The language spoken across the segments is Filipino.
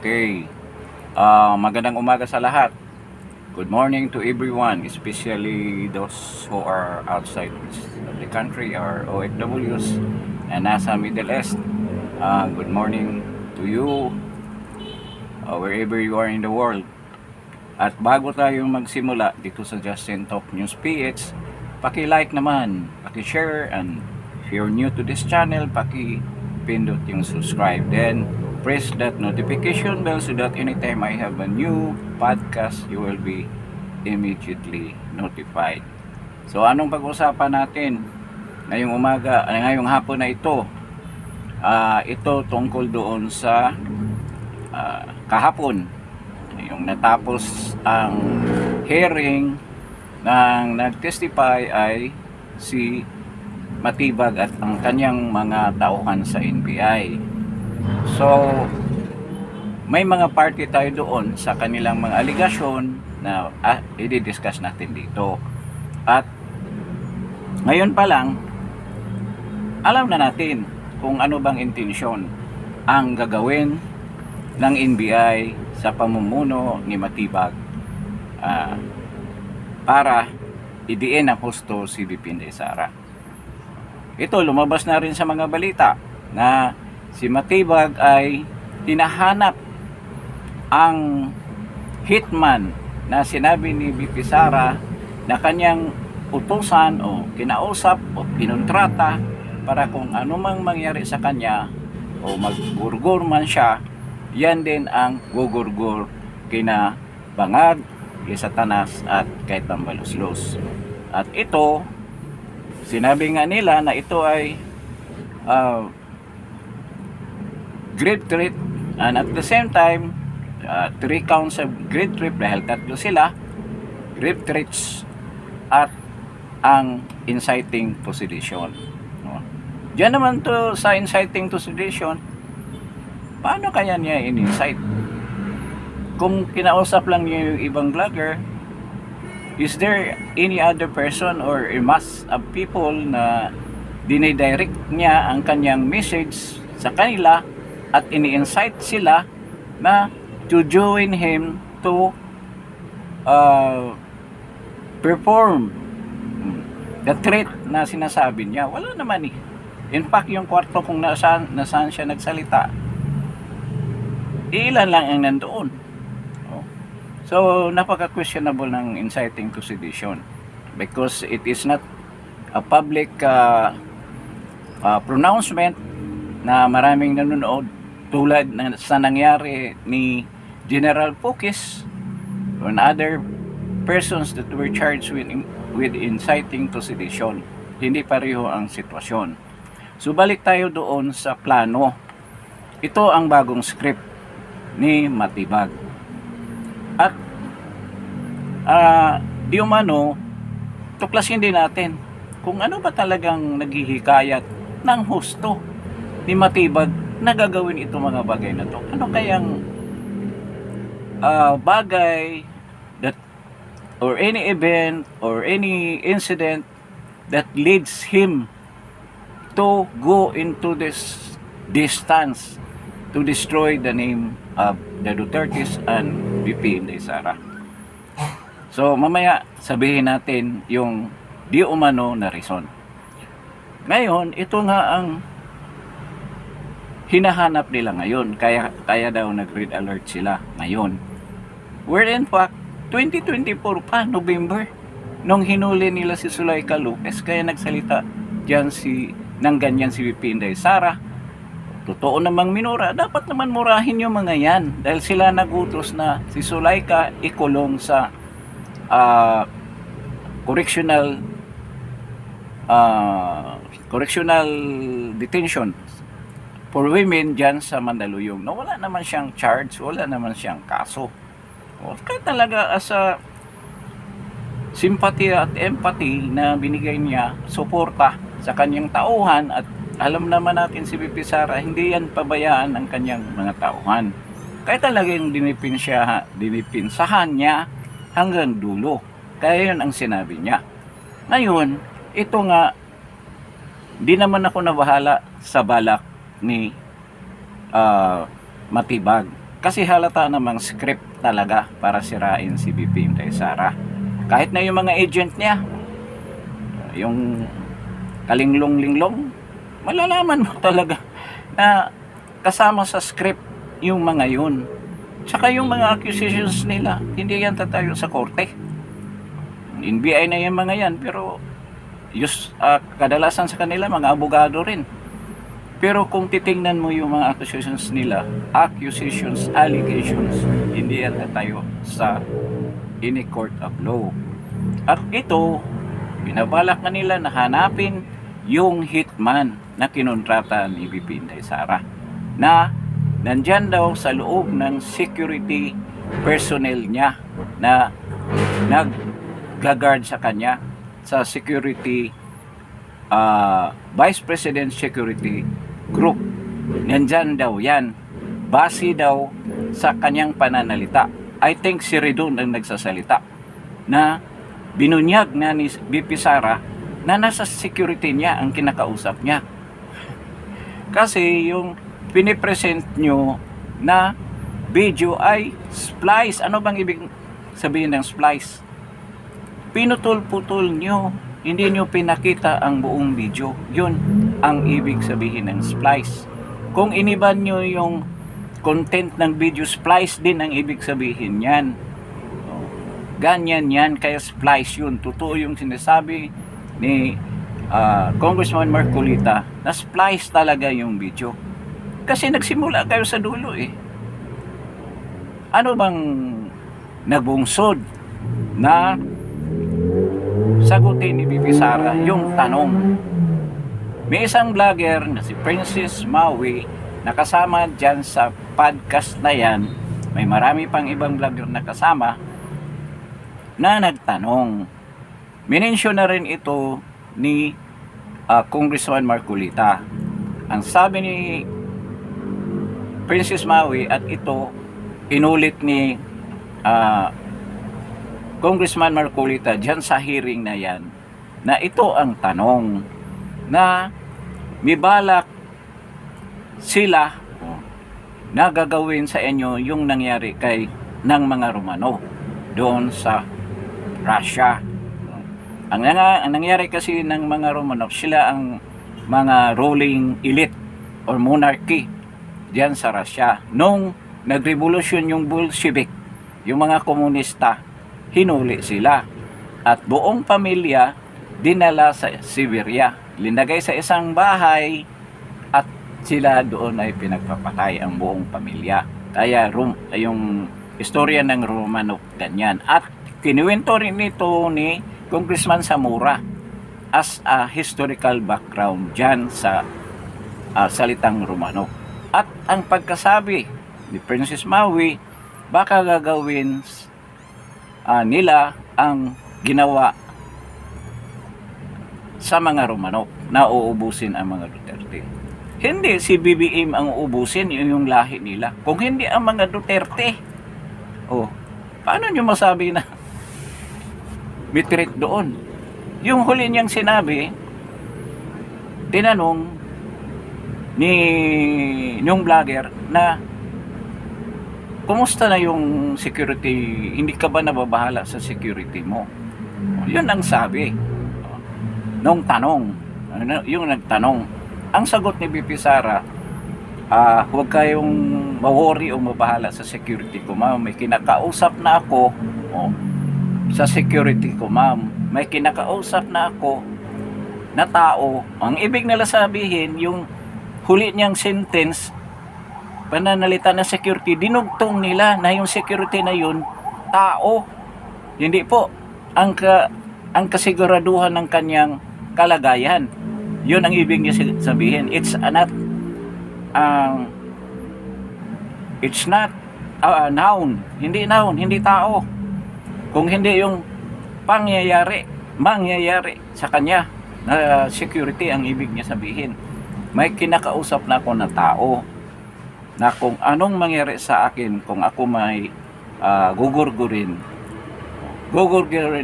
Okay. Magandang umaga sa lahat. Good morning to everyone, especially those who are outside of the country or OFWs and nasa Middle East. Good morning to you wherever you are in the world. At bago tayo magsimula dito sa Justin Talk News PH, paki-like naman, paki-share, and if you're new to this channel, paki-pindot yung subscribe. Then press that notification bell so that anytime I have a new podcast, you will be immediately notified. So anong pag-usapan natin ngayong umaga, ngayong hapon na ito? Ito tungkol doon sa kahapon, yung natapos ang hearing ng nag-testify ay si Matibag at ang kanyang mga tauhan sa NBI. So may mga party tayo doon sa kanilang mga aligasyon na i-discuss natin dito. At ngayon pa lang, alam na natin kung ano bang intensyon ang gagawin ng NBI sa pamumuno ni Matibag para idiin ang husto si VP Inday Sara. Ito, lumabas na rin sa mga balita na si Matibag ay hinahanap ang hitman na sinabi ni VP Sara na kanyang utusan o kinausap o kinontrata para kung anumang mangyari sa kanya o maggurgur man siya, yan din ang gugurgur kina Bangag, kay Satanas at kay Tambaluslos. At ito, sinabi nga nila na ito ay great threat, and at the same time 3 counts of great threat dahil tatlo sila, great threats at ang inciting to sedition. Diyan naman to sa inciting to sedition, paano kaya niya in-incite? Kung kinausap lang niya yung ibang vlogger, is there any other person or a mass of people na dinidirect niya ang kanyang message sa kanila at ini-incite sila na to join him to perform the threat na sinasabi niya? Wala naman eh. In fact, yung kwarto kung nasaan siya nagsalita, ilan lang ang nandoon. So, napaka-questionable ng inciting to sedition because it is not a public pronouncement na maraming nanonood tulad sa nangyari ni General Pukis and other persons that were charged with inciting to sedition. Hindi pareho ang sitwasyon. So, balik tayo doon sa plano. Ito ang bagong script ni Matibag. At di umano, tuklasin din natin kung ano ba talagang naghihikayat ng husto ni Matibag na gagawin ito mga bagay na to. Ano kayang bagay that or any event or any incident that leads him to go into this distance to destroy the name of the Dutertes and VP Inday Sara. So mamaya sabihin natin yung di umano na reason. Ngayon, ito nga ang hinahanap nila ngayon. Kaya daw nag-red alert sila ngayon. Where in fact, 2024 pa, November, nung hinuli nila si Zuleika Lopez, kaya nagsalita dyan ng ganyan si VP Inday Sara. Totoo namang minura, dapat naman murahin yung mga yan dahil sila nagutos na si Zuleika ikulong sa correctional detention for women dyan sa Mandaluyong. No, wala naman siyang charge, wala naman siyang kaso. Kaya talaga as a sympathy at empathy na binigay niya, suporta sa kanyang tauhan, at alam naman natin si VP Sara, hindi yan pabayaan ang kanyang mga tauhan. Kaya talagang dinipinsahan niya hanggang dulo. Kaya yun ang sinabi niya. Ngayon, ito nga, di naman ako nabahala sa balak ni Matibag. Kasi halata namang script talaga para sirain si BP Inday Sara. Kahit na yung mga agent niya, yung kalinglong-linglong, malalaman mo talaga na kasama sa script yung mga yun. Tsaka yung mga accusations nila, hindi yan tatayo sa korte. NBI na yung mga yan, pero kadalasan sa kanila mga abogado rin. Pero kung titingnan mo yung mga accusations nila, allegations, hindi yan tatayo sa any court of law. At ito, binabalak na nila na hanapin yung hitman na kinontrata ni BP Inday Sara, na nandyan daw sa loob ng security personnel niya na nag-guard sa kanya sa security Vice President Security Group. Nandyan daw yan, base daw sa kanyang pananalita. I think si Redon ang nagsasalita na binunyag na ni BP Sara na nasa security niya ang kinakausap niya. Kasi yung pinipresent nyo na video ay splice. Ano bang ibig sabihin ng splice? Pinutol-putol nyo, hindi nyo pinakita ang buong video. Yun ang ibig sabihin ng splice. Kung iniban nyo yung content ng video, splice din ang ibig sabihin yan. Ganyan yan, kaya splice yun. Totoo yung sinasabi ni Congressman Marcolita na splice talaga yung video. Kasi nagsimula kayo sa dulo eh. Ano bang nagbungsod na sagutin ni BP Sara yung tanong? May isang vlogger na si Princess Maui nakasama dyan sa podcast na yan. May marami pang ibang vlogger na kasama na nagtanong. Minensyon na rin ito ni Congressman Marcolita. Ang sabi ni Princess Maui, at ito inulit ni Congressman Marcolita dyan sa hearing na yan, na ito ang tanong na may balak sila na gagawin sa inyo yung nangyari kay ng mga Romano doon sa Russia. Ang nangyari kasi ng mga Romanov, sila ang mga ruling elite or monarchy diyan sa Russia. Nung nagrevolusyon yung Bolshevik, yung mga komunista, hinuli sila. At buong pamilya dinala sa Siberia. Linagay sa isang bahay at sila doon ay pinagpapatay ang buong pamilya. Kaya yung istorya ng Romanov ganyan. At kinuwento rin ito ni Congressman Zamora as a historical background dyan sa salitang Romanov. At ang pagkasabi ni Princess Maui, baka gagawin nila ang ginawa sa mga Romanov na uubusin ang mga Duterte. Hindi si BBM ang uubusin, yung lahi nila. Kung hindi ang mga Duterte, paano nyo masabi na may threat doon? Yung huli niyang sinabi, tinanong ni yung vlogger na kumusta na yung security, hindi ka ba nababahala sa security mo? Yun ang sabi nung tanong, yung nagtanong. Ang sagot ni BP Sara, huwag kayong ma-worry o mabahala sa security ko, ma'am. May kinakausap na ako sa security ko, ma'am. May kinakausap na ako na tao. Ang ibig nila sabihin, yung huli niyang sentence, pananalita ng security, dinugtong nila na yung security na yun, tao. Hindi po ang kasiguraduhan ng kanyang kalagayan. Yun ang ibig niya sabihin. It's not noun. Hindi noun, hindi tao. Kung hindi yung mangyayari sa kanya na security ang ibig niya sabihin. May kinakausap na ako na tao na kung anong mangyari sa akin, kung ako may gugurgurin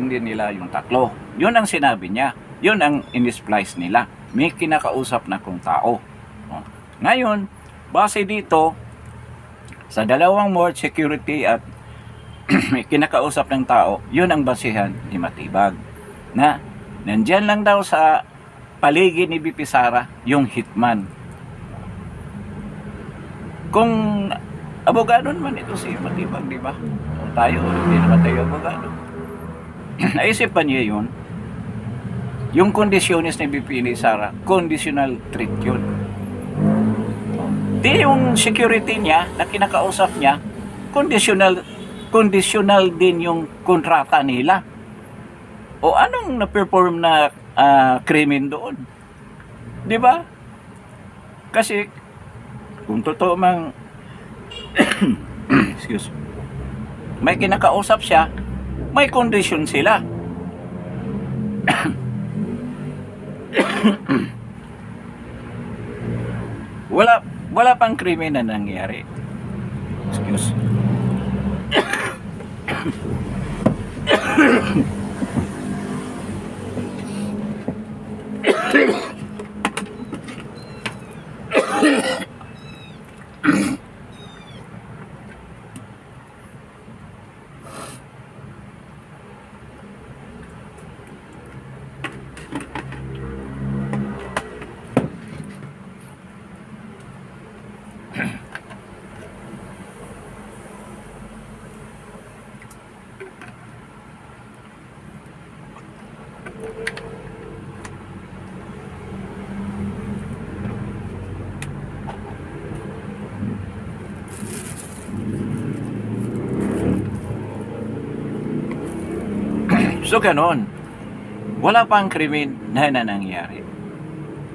din nila yung tatlo. Yun ang sinabi niya. Yun ang in-splice nila. May kinakausap na kong tao. Ngayon, base dito, Sa dalawang word, security at kinakausap ng tao, yun ang basihan ni Matibag. Na nandyan lang daw sa paligid ni BP Sara yung hitman. Kung abogado naman ito si Matibag, di ba? Tayo, hindi naman tayo abogado. Naisipan niya yun. Yung kondisyonis ni BP ni Sara, conditional treat yun. Di yung security niya na kinakausap niya, conditional din yung kontrata nila. O anong na-perform na krimen doon? Di ba? Kasi kung totoo mang excuse, may kinakausap siya, may condition sila. wala pang krimen na nangyari. Excuse. So ganon, wala pang krimen na nangyari.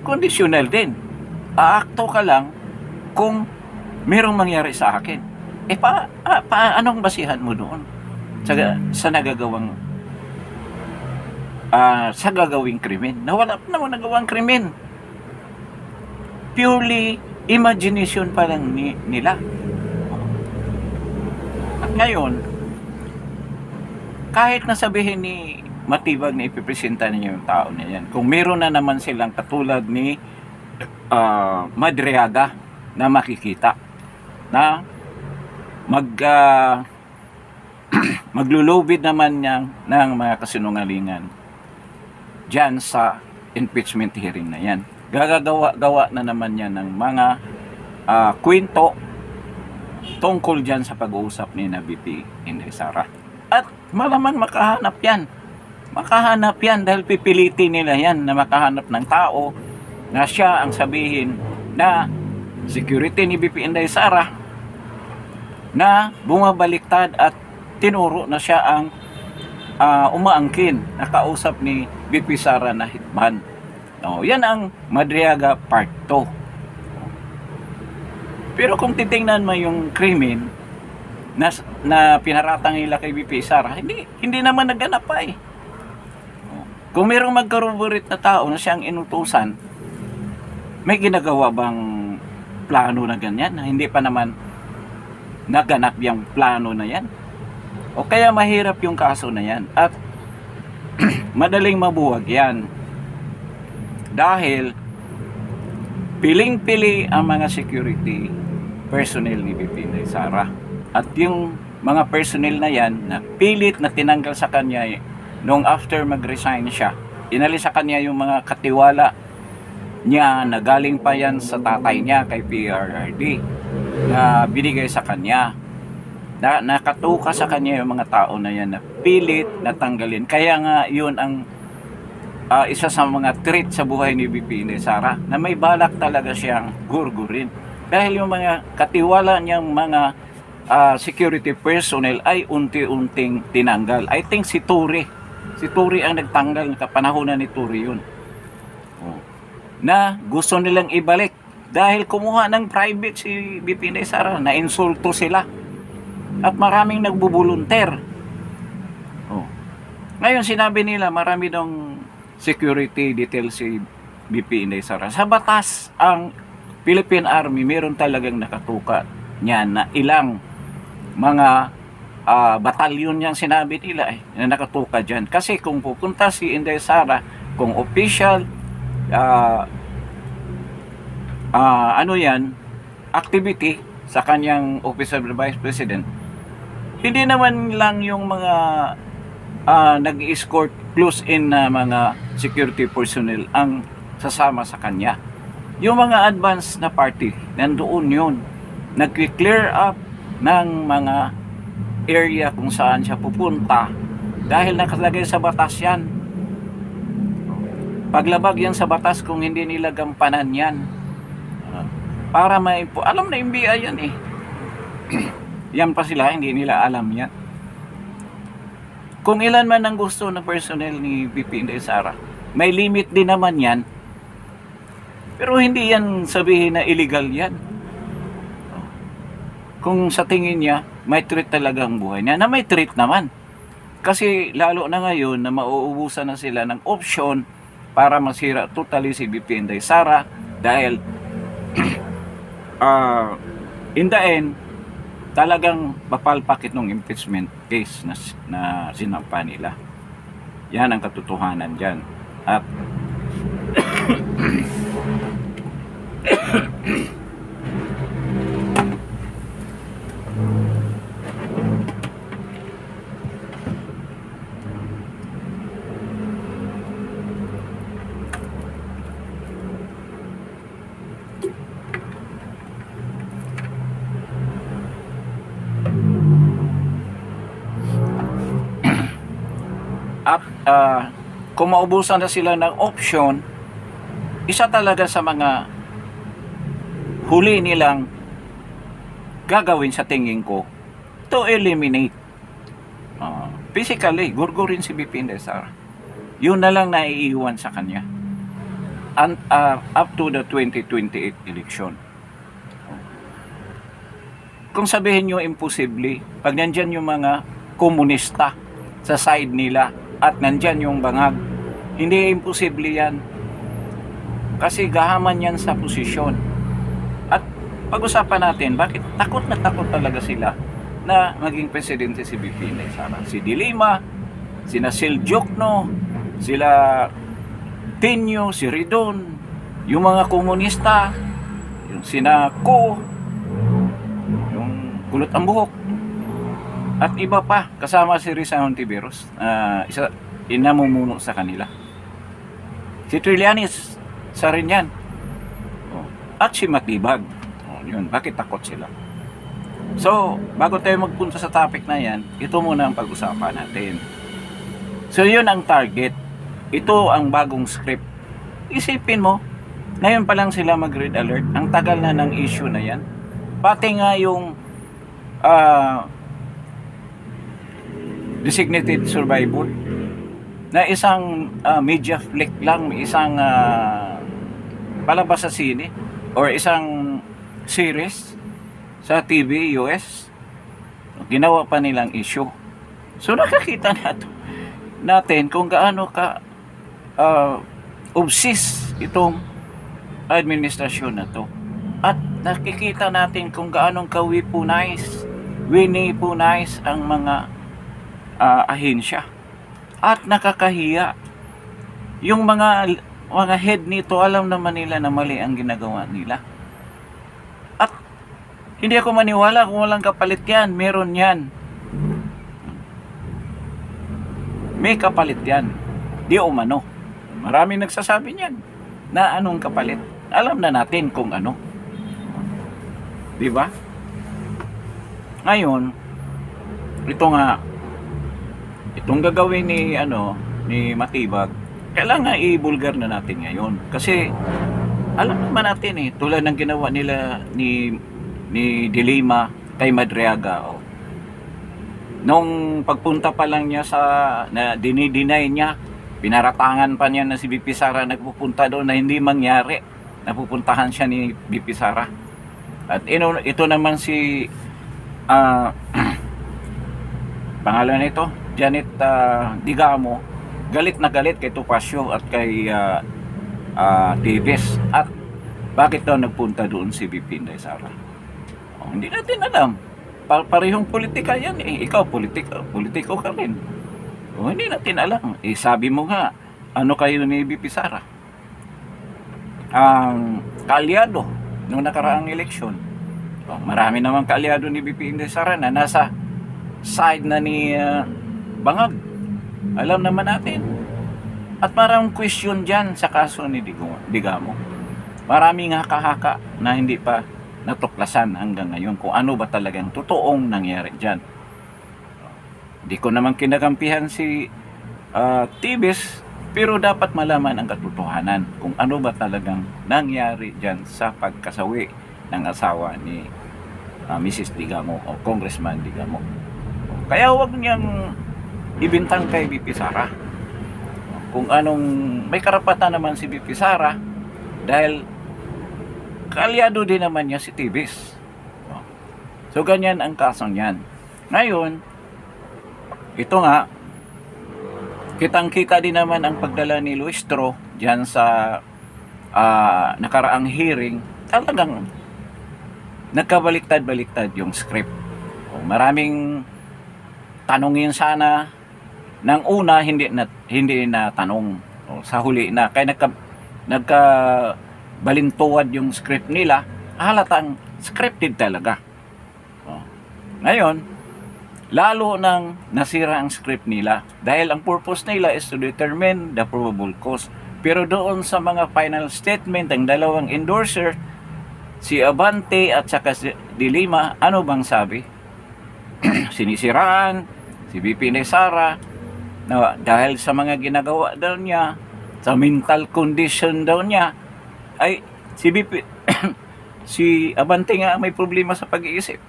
Conditional din. Aakto ka lang kung merong mangyari sa akin. Anong basihan mo doon sa nagagawang sa gagawing krimen? Na wala pa naman nagawang krimen. Purely imagination pa lang nila. At ngayon, kahit nasabihin ni Matibag na ipipresenta niya yung tao na yan, kung meron na naman silang katulad ni Madriaga na makikita na maglulubid naman niya ng mga kasinungalingan dyan sa impeachment hearing na yan. Gagawa na naman yan ng mga kwento tungkol dyan sa pag-uusap ni BP Inday Sara. At malamang makahanap yan dahil pipilitin nila yan na makahanap ng tao na siya ang sabihin na security ni BP Inday Sara na bumabaliktad at tinuro na siya ang umaangkin na kausap ni BP Sara na hitman. Yan ang Madriaga Part 2. Pero kung titingnan mo yung krimen na pinaratang nila kay BP Sara, hindi naman naganap pa eh. Kung mayroong mag-corroborate na tao na siyang inutusan, may ginagawa bang plano na ganyan na hindi pa naman naganap yung plano na yan? O kaya mahirap yung kaso na yan at madaling mabuwag yan dahil piling-pili ang mga security personnel ni BP Inday Sara. At yung mga personnel na yan, na pilit na tinanggal sa kanya nung after mag-resign siya, inalis sa kanya yung mga katiwala niya na galing pa yan sa tatay niya kay PRRD na binigay sa kanya. Nakatuka sa kanya yung mga tao na yan na pilit na tanggalin. Kaya nga yun ang isa sa mga trait sa buhay ni BP Inday Sara na may balak talaga siyang gurgurin. Dahil yung mga katiwala niyang mga security personnel ay unti-unting tinanggal. I think si Turi ang nagtanggal ng kapanahonan ni Turi yun. Na gusto nilang ibalik dahil kumuha ng private si BP Inday Sara, na insulto sila at maraming nagbubulunter. Ngayon sinabi nila marami ng security detail si BP Inday Sara. Sa batas ang Philippine Army meron talagang nakatuka niya na ilang mga batalyon niyang sinabi nila na nakatuka dyan. Kasi kung pupunta si Inday Sara, kung official activity, sa kanyang Office of the Vice President, hindi naman lang yung mga nag-escort close-in na mga security personnel ang sasama sa kanya. Yung mga advance na party, nandoon yun. Nag-clear up ng mga area kung saan siya pupunta dahil nakalagay sa batas yan. Paglabag yan sa batas kung hindi nila gampanan yan. Para alam na NBI yan eh. Yan pa sila, hindi nila alam yan. Kung ilan man ang gusto ng personnel ni VP Inday Sara, may limit din naman yan. Pero hindi yan sabihin na illegal yan. Kung sa tingin niya, may threat talaga ang buhay niya, na may threat naman. Kasi lalo na ngayon na mauubusan na sila ng option para masira totally si VP Inday Sara dahil in the end, talagang papalpakit ng impeachment case na sinampa nila. Yan ang katotohanan dyan. At kung maubusan na sila ng option, isa talaga sa mga huli nilang gagawin sa tingin ko to eliminate physically, gurgurin si VP Inday Sara. Yun na lang naiiwan sa kanya up to the 2028 election. Kung sabihin nyo imposible, pag nandyan yung mga komunista sa side nila at nandyan yung bangag, hindi imposible yan. Kasi gahaman yan sa posisyon. At pag-usapan natin, bakit takot na takot talaga sila na maging presidente si VP Inday Sara. Si Dilima, sina Sil Jokno, sila Tenyo, si Ridon, yung mga komunista, yung sina Ko, yung kulot ang buhok, at iba pa, kasama si Risa Hontiveros, isa inamumuno sa kanila. Si Trillanes, sa rin yan. At si Matibag. Yun, bakit takot sila? So, bago tayo magpunta sa topic na yan, ito muna ang pag-usapan natin. So, yun ang target. Ito ang bagong script. Isipin mo, ngayon pa lang sila mag-red alert. Ang tagal na ng issue na yan. Pati nga yung designated survivor na isang media flick lang, isang palabas sa sine or isang series sa TV US, ginawa pa nilang issue. So nakakita natin kung gaano ka obsessed itong administrasyon na to. At nakikita natin kung gaano ka-weaponize ang mga ahensya. At nakakahiya. Yung mga head nito, alam naman nila na mali ang ginagawa nila. At hindi ako maniwala kung walang kapalit yan. Meron yan. May kapalit yan. Di umano. Maraming nagsasabi niyan na anong kapalit. Alam na natin kung ano. Di ba? Ngayon, itong gagawin ni Matibag, kailangan i-bulgar na natin ngayon. Kasi alam naman natin tulad ng ginawa nila ni Dilima kay Madriaga. Nung pagpunta pa lang niya na dinideny niya, pinaratangan pa niya na si VP Sara nagpupunta doon na hindi mangyari. Napupuntahan siya ni VP Sara. At ito naman si pangalan nito, Janet Digamo, galit na galit kay Topacio at kay Davis. At bakit daw nagpunta doon si VP Inday Sara? Hindi natin alam. Parehong politika yan Ikaw politiko ka rin. Hindi natin alam. Sabi mo nga, ano kayo ni VP Sara? Kalyado nung nakaraang eleksyon. Marami namang kaalyado ni BP Inday Sara na nasa side na ni Bangag. Alam naman natin. At maraming question dyan sa kaso ni Digamo. Maraming haka-haka na hindi pa natuklasan hanggang ngayon kung ano ba talagang totoong nangyari dyan. Di ko naman kinakampihan si Tibes, pero dapat malaman ang katotohanan kung ano ba talagang nangyari dyan sa pagkasawi ng asawa ni Mrs. Digamo o Congressman Digamo. Kaya huwag niyang ibintang kay BP Sara kung anong may karapatan naman si BP Sara dahil kaalyado din naman niya si Tibes. So ganyan ang kaso niyan. Ngayon, ito nga, kitang-kita din naman ang pagdala ni Luistro diyan sa nakaraang hearing. Talagang nagkabaliktad-baliktad yung script. Maraming tanungin sana nang una hindi na tanong sa huli na kaya nagka balintuwad yung script nila, halatang scripted talaga. Ngayon, lalo nang nasira ang script nila dahil ang purpose nila is to determine the probable cause. Pero doon sa mga final statement ng dalawang endorser, si Abante at saka si De Lima, ano bang sabi? Sinisiraan si BP Inday Sara na dahil sa mga ginagawa daw niya, sa mental condition daw niya, ay si BP si Abante nga may problema sa pag-iisip.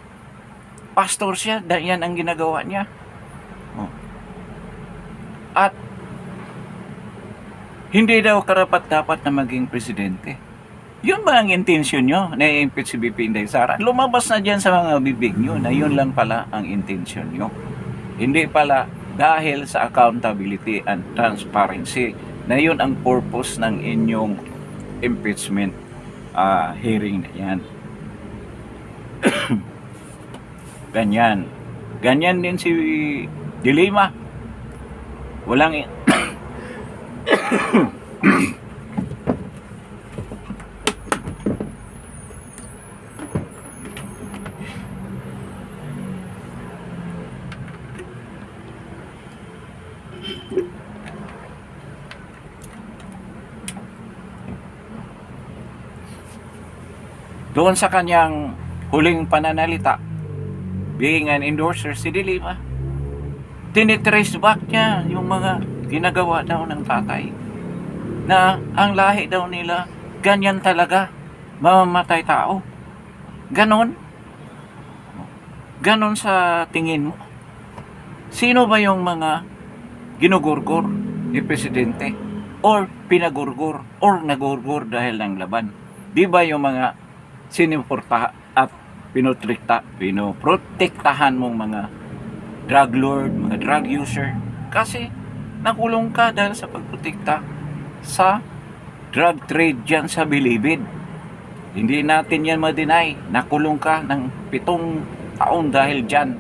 Pastor siya, yan ang ginagawa niya. At hindi daw karapat-dapat na maging presidente. Yun ba ang intensyon nyo na i-impeach si BP Inday Sara? Lumabas na dyan sa mga bibig nyo na yun lang pala ang intensyon nyo. Hindi pala dahil sa accountability and transparency na yun ang purpose ng inyong impeachment hearing na yan. Ganyan din si De Lima. Walang doon sa kanyang huling pananalita, being an endorser si De Lima, tinitrace back niya yung mga ginagawa daw ng tatay na ang lahi daw nila ganyan talaga, mamamatay tao. Ganon sa tingin mo. Sino ba yung mga ginugurgur ni presidente or pinagurgur or nagurgur dahil ng laban? Di ba yung mga sinuporta at pinoprotektahan mong mga drug lord, mga drug user, kasi nakulong ka dahil sa pagprotekta sa drug trade dyan sa Bilibid. Hindi natin yan ma-deny. Nakulong ka ng 7 taon dahil dyan.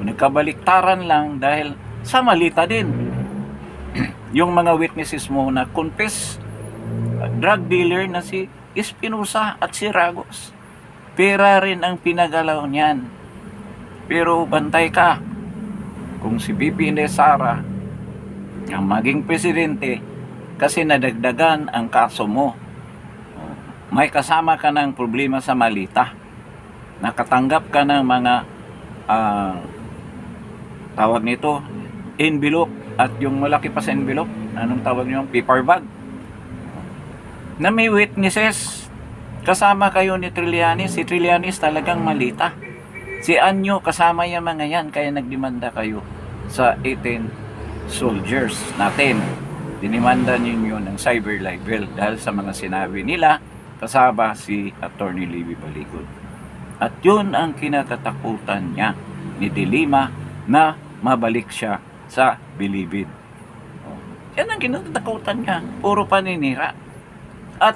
Nagkabaliktaran lang dahil sa malita din. Yung mga witnesses mo na confess drug dealer na si Espinosa at si Ragos. Pera rin ang pinagalaw niyan. Pero bantay ka. Kung si BP Inday Sara ang maging presidente kasi nadagdagan ang kaso mo, may kasama ka ng problema sa malita. Nakatanggap ka ng mga tawag nito, envelope at yung malaki pa sa envelope, anong tawag nyo? Paper bag. Na may witnesses. Kasama kayo ni Trillanes. Si Trillanes talagang malita. Si Anyo, kasama yung mga yan. Kaya nagdemanda kayo sa 18 soldiers natin. Dinimanda ninyo ng cyber libel dahil sa mga sinabi nila kasama si Attorney Libby Baligod. At yun ang kinatatakutan niya ni De Lima na mabalik siya sa Bilibid. Yan ang kinatatakutan niya. Puro paninira. At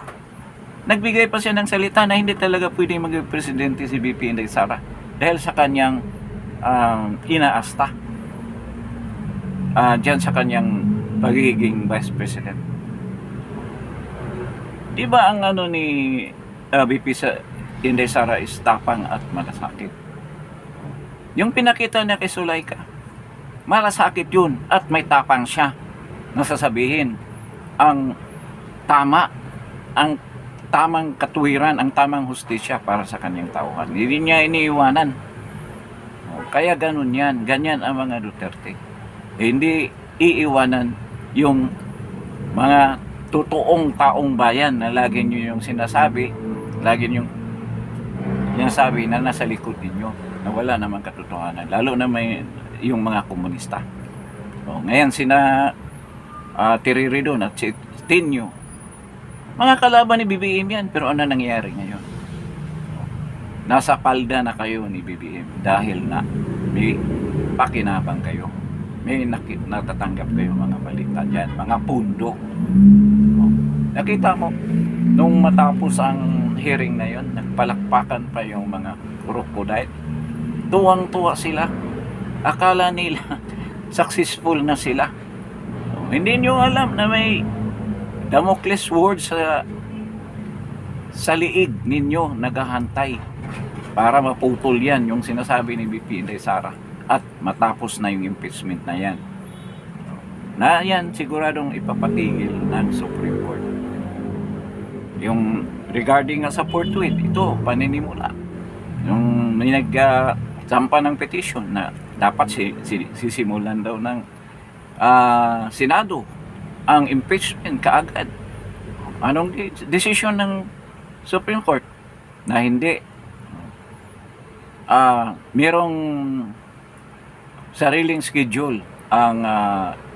nagbigay pa siya ng salita na hindi talaga pwedeng maging presidente si BP Inday Sara dahil sa kanyang inaasta dyan sa kanyang pagiging vice president. Di ba ang ano ni Inday Sara is tapang at malasakit. Yung pinakita niya kay Zulaika, malasakit yun at may tapang siya na sasabihin ang tama, ang tamang katuwiran, ang tamang hustisya para sa kanyang tauhan. Hindi niya iniiwanan. Kaya ganun yan. Ganyan ang mga Duterte. Hindi iiwanan yung mga totoong taong bayan na lagi nyo yung sinasabi, lagi nyo yung sabi na nasa likod ninyo, na wala namang katotohanan. Lalo na may yung mga komunista. Ngayon sina Tirirido at si Tinyo, mga kalaban ni BBM yan, pero ano nangyayari ngayon? Nasa palda na kayo ni BBM dahil na may pakinabang kayo, may natatanggap kayo mga balita dyan, mga pundo. Nakita mo nung matapos ang hearing na yon, nagpalakpakan pa yung mga crocodile. Tuwang-tuwa sila, akala nila successful na sila. Hindi nyo alam na may Damocles sword sa liig ninyo naghahantay para maputol yan yung sinasabi ni BP Inday Sara at matapos na yung impeachment na yan. Na yan siguradong ipapatigil ng Supreme Court. Yung regarding sa forthwith, ito paninimula. Yung may nagsampa ng petition na dapat sisimulan daw ng Senado ang impeachment kaagad. Anong decision ng Supreme Court? Na hindi. Merong sariling schedule ang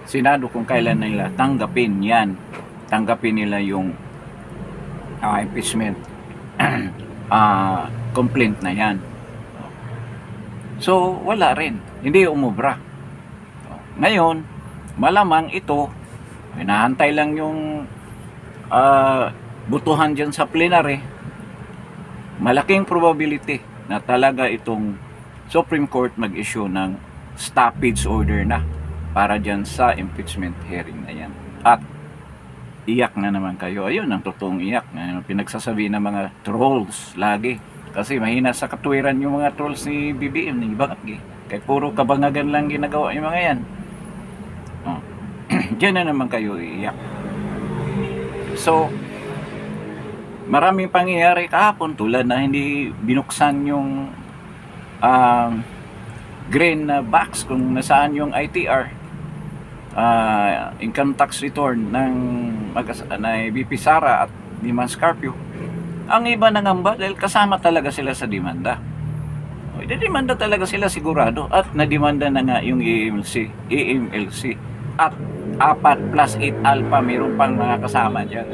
Senado kung kailan nila tanggapin yan. Tanggapin nila yung impeachment complaint na yan. So, wala rin. Hindi umubra. Ngayon, malamang ito, hinahantay lang yung butuhan dyan sa plenary. Malaking probability na talaga itong Supreme Court mag-issue ng stoppage order na para dyan sa impeachment hearing na yan. At iyak na naman kayo. Ayun, ang totoong iyak. Pinagsasabi ng mga trolls lagi. Kasi mahina sa katuwiran yung mga trolls ni BBM, ni Bagay. Kaya puro kabangagan lang ginagawa yung mga yan. Diyan na naman kayo iiyak. So, maraming pangyayari kahapon tulad na hindi binuksan yung green box kung nasaan yung ITR, income tax return ng BP Sara at Diman Scarpio. Ang iba nangamba dahil kasama talaga sila sa demanda. Demanda talaga sila sigurado at nademanda na nga yung EMLC at 4 plus 8 alpha, mayroon pang mga kasama dyan.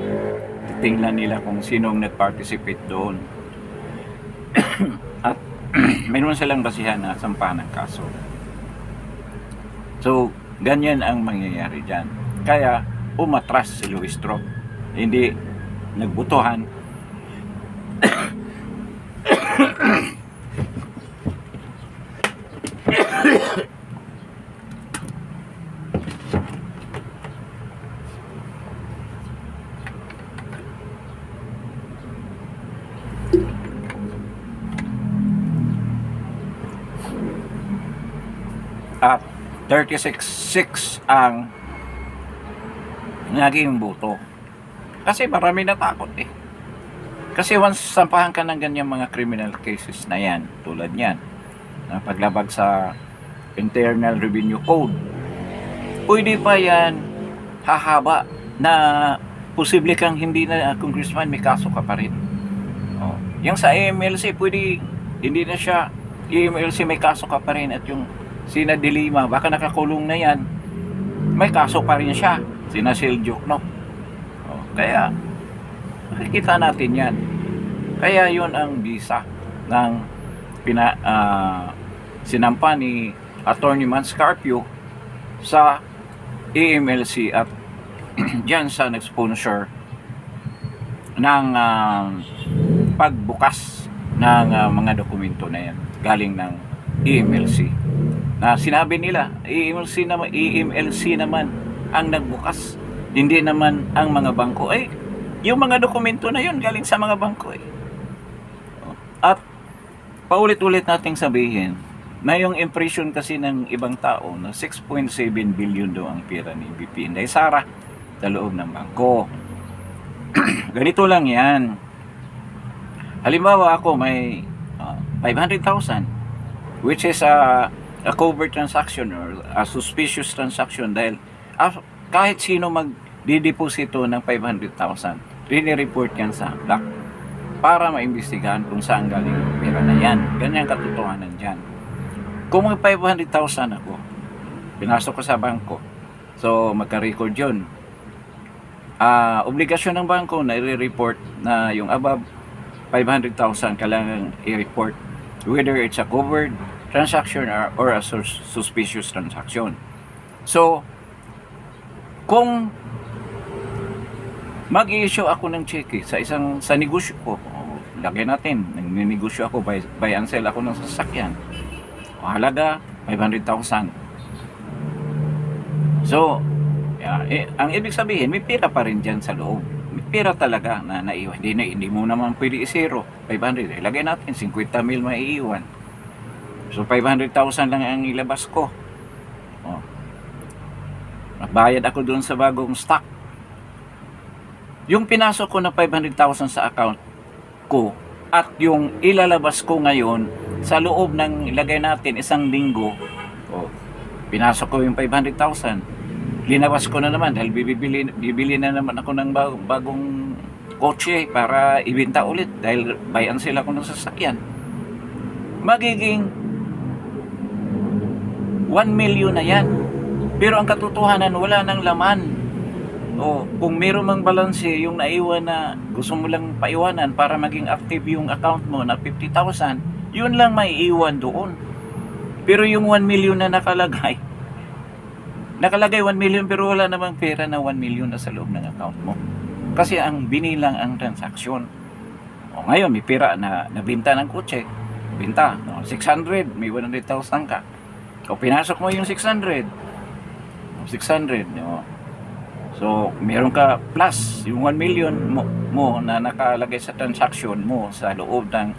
Tingnan nila kung sinong nag-participate doon. At mayroon silang basihan na sampahan ng kaso. So, ganyan ang mangyayari dyan. Kaya, umatras si Louis Strong. Hindi nagbutuhan. At 36-6 ang naging boto. Kasi marami natakot eh. Kasi once sampahan ka ng ganyang mga criminal cases na yan, tulad yan, na paglabag sa Internal Revenue Code, pwede pa yan hahaba na posible kang hindi na congressman, may kaso ka pa rin. Yung sa AMLC, pwede hindi na siya AMLC, may kaso ka pa rin. At yung Sina De Lima, baka nakakulong na yan, may kaso pa rin siya. Sina Siljuk, no? Kaya makikita natin yan. Kaya yun ang bisa ng sinampa ni Attorney Manscarpio sa AMLC at dyan sa nag-sponsor ng pagbukas ng mga dokumento na yan galing ng AMLC. Na sinabi nila, EMLC naman ang nagbukas, hindi naman ang mga bangko. Yung mga dokumento na yun galing sa mga bangko At paulit-ulit nating sabihin na yung impression kasi ng ibang tao na 6.7 billion daw ang pera ni VP Inday Sara sa loob ng bangko. Ganito lang yan. Halimbawa ako may 500,000 which is a covert transaction or a suspicious transaction dahil kahit sino magdideposito ng 500,000, rini-report yan sa AMLAC para maimbestigahan kung saan galing yung pera na yan. Ganyan katotohanan dyan. Kung may 500,000 ako, pinasok ko sa bangko, so magka-record yun. Obligasyon ng bangko na i-report na yung above 500,000 kailangan i-report whether it's a covered transaction or a suspicious transaction. So, kung mag-i-issue ako ng cheque sa negosyo ko, lagyan natin, nag-negosyo ako, buy and sell ako ng sasakyan, halaga 500,000. So, ang ibig sabihin, may pera pa rin dyan sa loob. May pera talaga na naiwan. Hindi mo naman pwede i-zero. 500, ilagay natin, 50 mil maiiwan. So, 500,000 lang ang ilabas ko. Bayad ako doon sa bagong stock. Yung pinasok ko na 500,000 sa account ko at yung ilalabas ko ngayon sa loob ng ilagay natin 1 linggo, pinasok ko yung 500,000. Linabas ko na naman dahil bibili na naman ako ng bagong kotse para ibenta ulit dahil buy and sell ako ng sasakyan. Magiging 1 million na yan. Pero ang katotohanan, wala nang laman. Kung meron mang balanse yung naiwan na gusto mo lang paiwanan para maging active yung account mo na 50,000, yun lang may iwan doon. Pero yung 1 million na nakalagay 1 million pero wala namang pera na 1 million na sa loob ng account mo. Kasi ang binilang ang transaksyon. Ngayon may pera na nabenta ng kotse. Binta, 600, may 100,000 ka. Pinasok mo yung 600. 600, So, meron ka plus yung 1 million mo na nakalagay sa transaction mo sa loob ng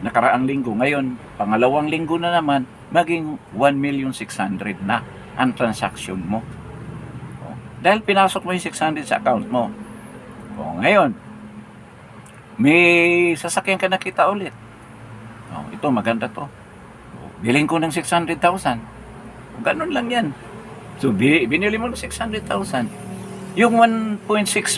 nakaraang linggo. Ngayon, pangalawang linggo na naman, maging 1,600,000 na ang transaction mo. Dahil pinasok mo yung 600 sa account mo. Ngayon, may sasakyan ka nakita ulit. Ito, maganda to. Bilhin ko ng 600,000. Ganun lang yan. So, binili mo ng 600,000. Yung 1.6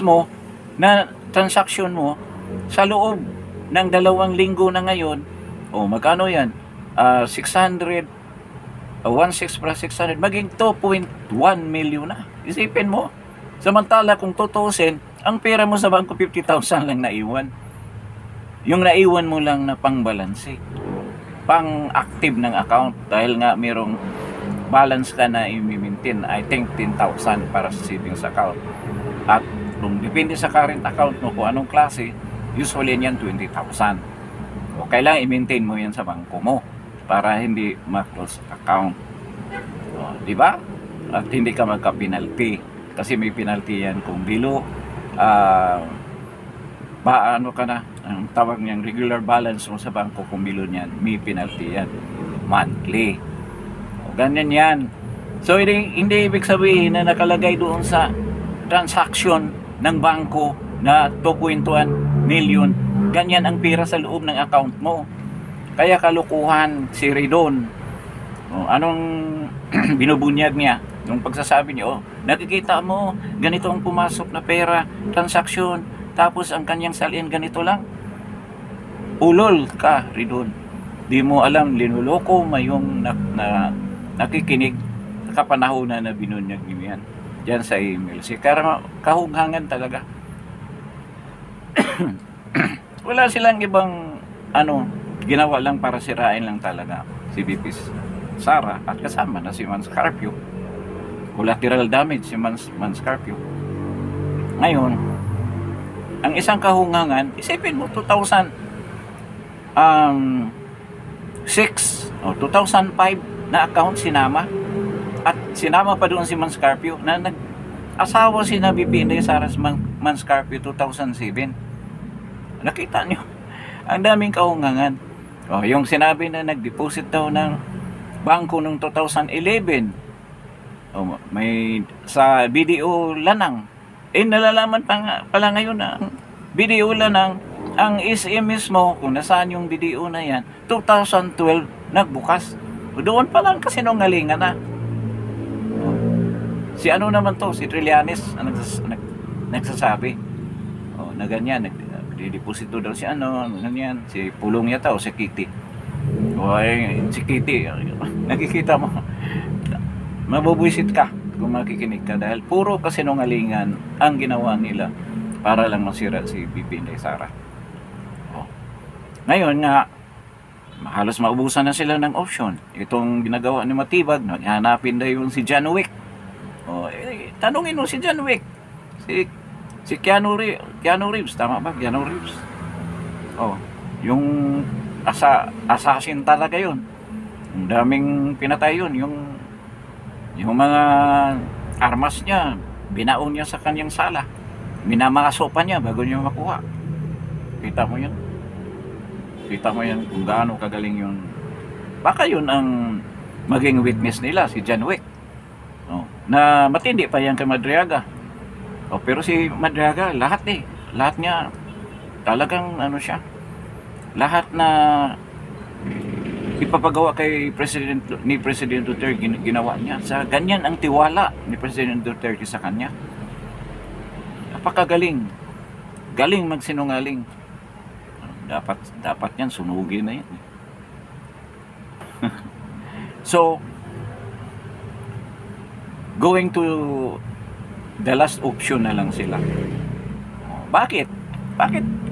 mo na transaction mo sa loob ng 2 linggo na ngayon, magkano yan? 600, 1.6 plus 600, maging 2.1 million na. Isipin mo. Samantala, kung tutusin, ang pera mo sa bangko 50,000 lang naiwan. Yung naiwan mo lang na pang-balanse. Pang-active ng account. Dahil nga mayroong balance ka na i-maintain, I think 10,000 para sa savings account. At kung depende sa current account mo kung anong klase, usually yan 20,000. Kailangan i-maintain mo yan sa bangko mo para hindi ma-close account. Di ba? At hindi ka magka-penalty. Kasi may penalty yan kung below ano ka na, ang tawag niyang regular balance mo sa bangko, kung below niyan, may penalty yan. Monthly. Ganyan yan. So, hindi ibig sabihin na nakalagay doon sa transaction ng bangko na 2.1 million. Ganyan ang pera sa loob ng account mo. Kaya kalukuhan si Ridon. Anong binubunyag niya? Yung pagsasabi niya, nakikita mo, ganito ang pumasok na pera, transaksyon, tapos ang kanyang salin ganito lang. Ulol ka, Ridon. Di mo alam, linuloko mo yung nakikinig sa kapanahonan na binunyag niyo yan. Diyan sa email. Si kahughangan talaga. Wala silang ibang ginawa lang para sirain lang talaga si VP Sara at kasama na si Mans Carpio. Collateral damage si Mans Carpio. Ngayon, ang isang kahunghangan, isipin mo 2006 o 2005 na account sinama at sinama pa doon si Mans Carpio na nag-asawa si VP Inday Sara Mans Carpio 2007. Nakita nyo Ang daming kahungangan. Yung sinabi na nag-deposit daw ng bangko noong 2011, may sa BDO Lanang. Nalalaman pala ngayon na ang BDO Lanang, ang SMS mo, kung nasaan yung BDO na yan, 2012 nagbukas. Doon pa lang kasinungalingan na. Si ano naman to, si Trillanes ang nagsasabi. Na ganyan, nagdeposito daw si ano, ganyan, si Pulong yata o si Kitty. Si Kitty, nakikita mo, mabubwisit ka kung makikinig ka dahil puro kasinungalingan ang ginawa nila para lang masira si BP Inday Sara. Ngayon nga, halos maubusan na sila ng option. Itong ginagawa ni Matibag, hanapin na yung si John Wick. Tanungin mo si John Wick. Si Keanu Reeves, tama ba? Keanu Reeves. Yung assassin talaga yun. Ang daming pinatay yun. Yung mga armas niya, binaon niya sa kanyang sala. Minamakasopan niya bago niya makuha. Kita mo yan kung gaano kagaling yun. Baka yun ang maging witness nila, si John Wick. Na matindi pa yan kay Madriaga. Pero si Madriaga, lahat niya talagang siya. Lahat na ipapagawa kay ni President Duterte ginawa niya. Sa ganyan ang tiwala ni President Duterte sa kanya. Napakagaling. Galing magsinungaling. Dapat yan sunugin na yan. So, going to the last option na lang sila. Bakit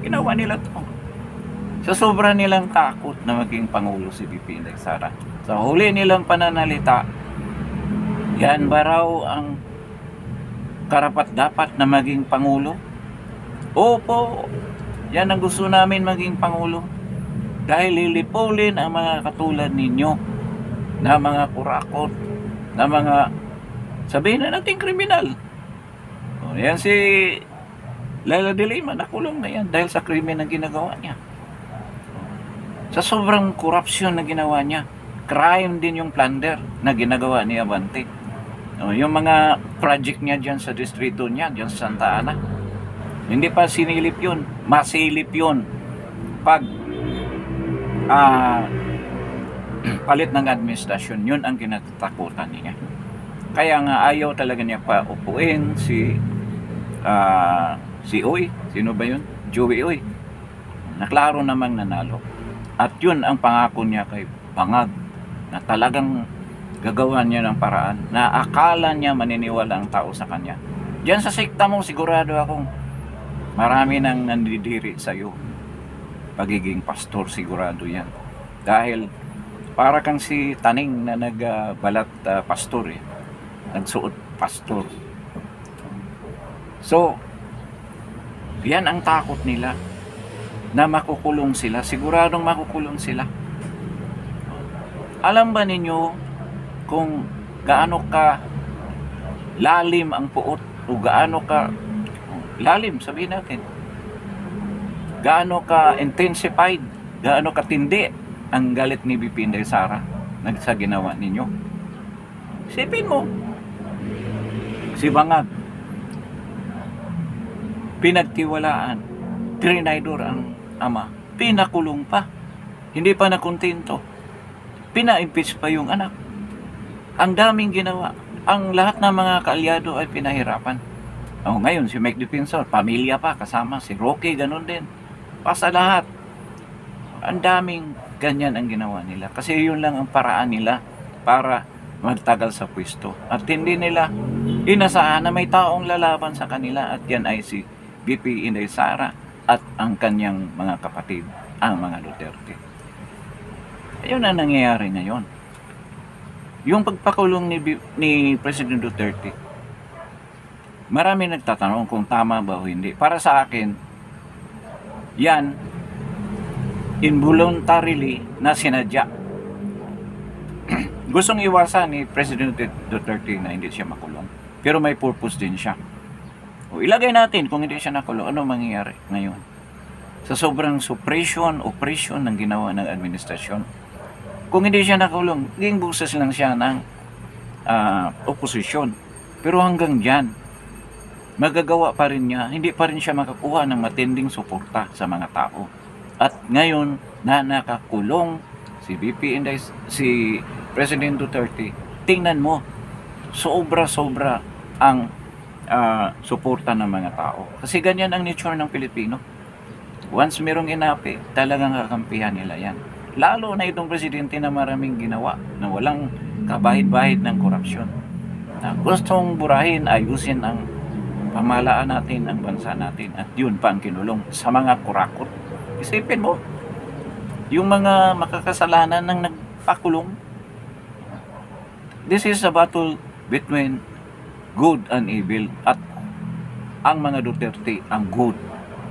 ginawa nila to? Sa sobra nilang takot na maging Pangulo si BP Inday Sara. Sa huli nilang pananalita, yan ba raw ang karapat-dapat na maging Pangulo? Opo, yan ang gusto namin maging Pangulo. Dahil lilipulin ang mga katulad ninyo na mga kurakot, na mga sabihin na natin kriminal. Yan si Leila de Lima, nakulong na yan dahil sa krimen na ginagawa niya. Sa sobrang korupsyon na ginawa niya, crime din yung plunder na ginagawa ni Abante. Yung mga project niya dyan sa distrito niya, dyan sa Santa Ana, hindi pa sinilip yun, masilip yun pag palit ng administrasyon. Yun ang kinatatakutan niya. Kaya nga ayaw talaga niya pa upuin si Oy. Sino ba yun? Joey Oy. Naklaro namang nanalo. At yun ang pangako niya kay Bangag, na talagang gagawa niya ng paraan na akala niya maniniwala ang tao sa kanya. Diyan sa sekta mo, sigurado akong marami nang nandidiri sa iyo. Pagiging pastor, sigurado yan. Dahil para kang si Taning na nagbalat pastor nagsuot pastor. So, yan ang takot nila, na makukulong sila. Siguradong makukulong sila. Alam ba ninyo kung gaano ka lalim ang puot, o gaano ka lalim, sabihin natin, gaano ka intensified, gaano ka tindi ang galit ni BP Inday Sara sa ginawa ninyo? Isipin mo, si Bangag, pinagtiwalaan, trinaydor ang ama, pinakulong pa, hindi pa nakontento, pina-impeach pa yung anak. Ang daming ginawa, ang lahat ng mga kaalyado ay pinahirapan. Ngayon si Mike Defensor, pamilya pa kasama, si Roque ganun din, pasa lahat. Ang daming ganyan ang ginawa nila kasi yun lang ang paraan nila para magtagal sa pwesto, at hindi nila inasahan na may taong lalaban sa kanila, at yan ay si BP Inday Sara at ang kanyang mga kapatid, ang mga Duterte. Ayun ang nangyayari ngayon. Yung pagpakulong ni President Duterte, marami nagtatanong kung tama ba o hindi. Para sa akin, yan involuntarily na sinadya. Gustong iwasan ni President Duterte na hindi siya makulong, pero may purpose din siya. Ilagay natin kung hindi siya nakulong, ano mangyayari ngayon? sa sobrang suppression, oppression ng ginawa ng administrasyon. Kung hindi siya nakulong, naging buses lang siya ng oposisyon. Pero hanggang dyan, magagawa pa rin niya, hindi pa rin siya makakuha ng matinding suporta sa mga tao. At ngayon na nakakulong si si President Duterte, tingnan mo, sobra-sobra ang suporta ng mga tao. Kasi ganyan ang nature ng Pilipino. Once merong inapi, talagang kakampihan nila yan. Lalo na itong presidente na maraming ginawa na walang kabahid-bahid ng korupsyon. Na gustong burahin, ayusin ang pamahalaan natin, ang bansa natin. At yun pa ang kinulong sa mga kurakot. Isipin mo, yung mga makakasalanan ng nagpakulong, this is a battle between good and evil. At ang mga Duterte, ang good.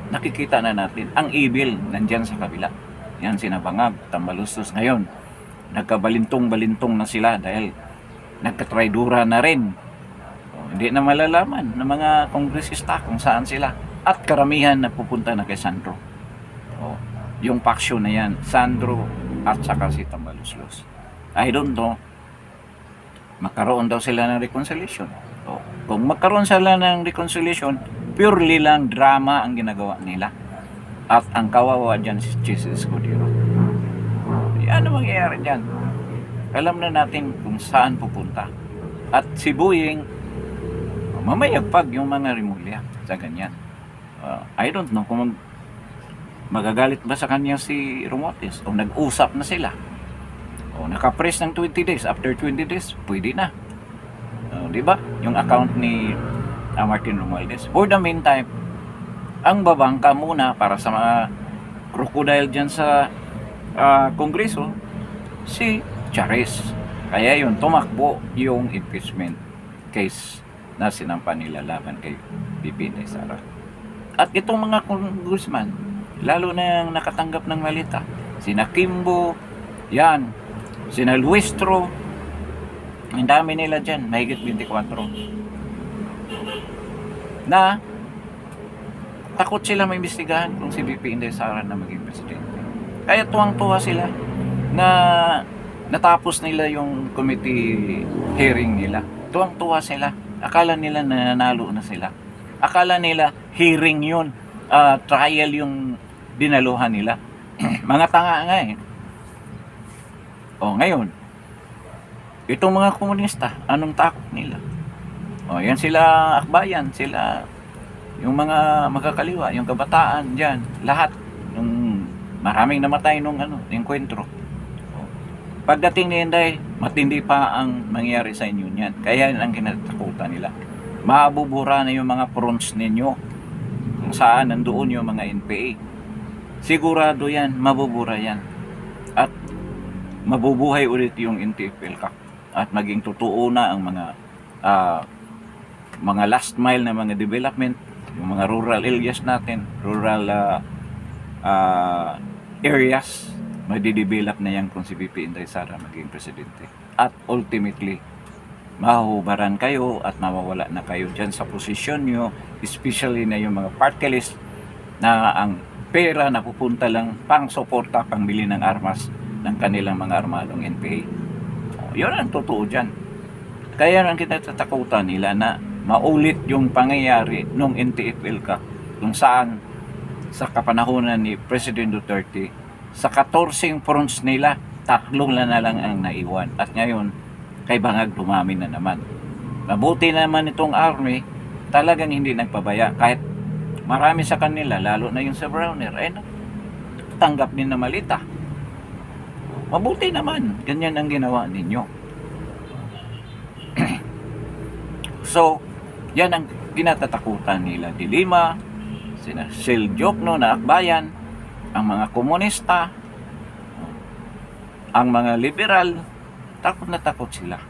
Nakikita na natin, ang evil nandyan sa kabila. Yan sinabangag, tambalustos ngayon. Nagkabalintong-balintong na sila dahil nagkatraidura na rin. Hindi na malalaman ng mga kongresista kung saan sila. At karamihan na pupunta na kay Sandro. Yung faction na yan, Sandro at saka si Tambaluslos. I don't know, magkaroon daw sila ng reconciliation. Kung magkaroon sila ng reconciliation, purely lang drama ang ginagawa nila. At ang kawawa dyan si Jesus Escudero. Ano mangyayari dyan? Alam na natin kung saan pupunta. At si Boying, mamayagpag yung mga Rimulya sa ganyan. I don't know kung magagalit ba sa kanya si Romualdez o nag-usap na sila. O nakapress ng 20 days. After 20 days, pwede na. Diba? Yung account ni Martin Romualdez. For the meantime, ang babangka muna para sa mga crocodile dyan sa Kongreso, si Charis. Kaya yun, tumakbo yung impeachment case na sinampa nila laban kay BP Inday Sara. At itong mga congressman, lalo na yung nakatanggap ng malita, sina Kimbo, yan, sina Luistro, ang dami nila dyan, mahigit 24, na takot sila maimbestigahan kung si BP Inday Sara na maging presidente. Kaya tuwang-tuwa sila na natapos nila yung committee hearing nila. Tuwang-tuwa sila. Akala nila nanalo na sila. Akala nila hearing yun, trial yung dinaluhan nila. Mga tanga nga eh. Ngayon, itong mga komunista, anong takot nila? Yan sila akbayan, sila yung mga magkakaliwa, yung kabataan dyan, lahat, yung maraming namatay nung enkwentro. Pagdating ni Inday, matindi pa ang mangyayari sa inyo niyan. Kaya ang kinatakutan nila. Mabubura na yung mga prawns ninyo kung saan nandoon yung mga NPA. Sigurado yan, mabubura yan. At mabubuhay ulit yung NTF-ELCAC. At maging totoo na ang mga last mile na mga development, yung mga rural areas natin, rural areas, madidevelop na yan kung si BP Inday Sara maging presidente. At ultimately, mahuhubaran kayo at mawawala na kayo dyan sa posisyon nyo, especially na yung mga party list na ang pera na pupunta lang pang suporta, pang bili ng armas ng kanilang mga armadong NPA. Yun ang totoo dyan. Kaya ang kinatatakutan nila na maulit yung pangyayari nung NTF-ELCAC kung saan sa kapanahonan ni President Duterte, sa 14 fronts nila, 3 na lang ang naiwan. At ngayon, kay Bangag dumami na naman. Mabuti naman itong army, talagang hindi nagpabaya. Kahit marami sa kanila, lalo na yung sa Browner, tanggap din na malita. Mabuti naman, ganyan ang ginawa ninyo. So, yan ang kinatatakutan nila. Dilima, sina Sil Jokno na akbayan, ang mga komunista, ang mga liberal, takot na takot sila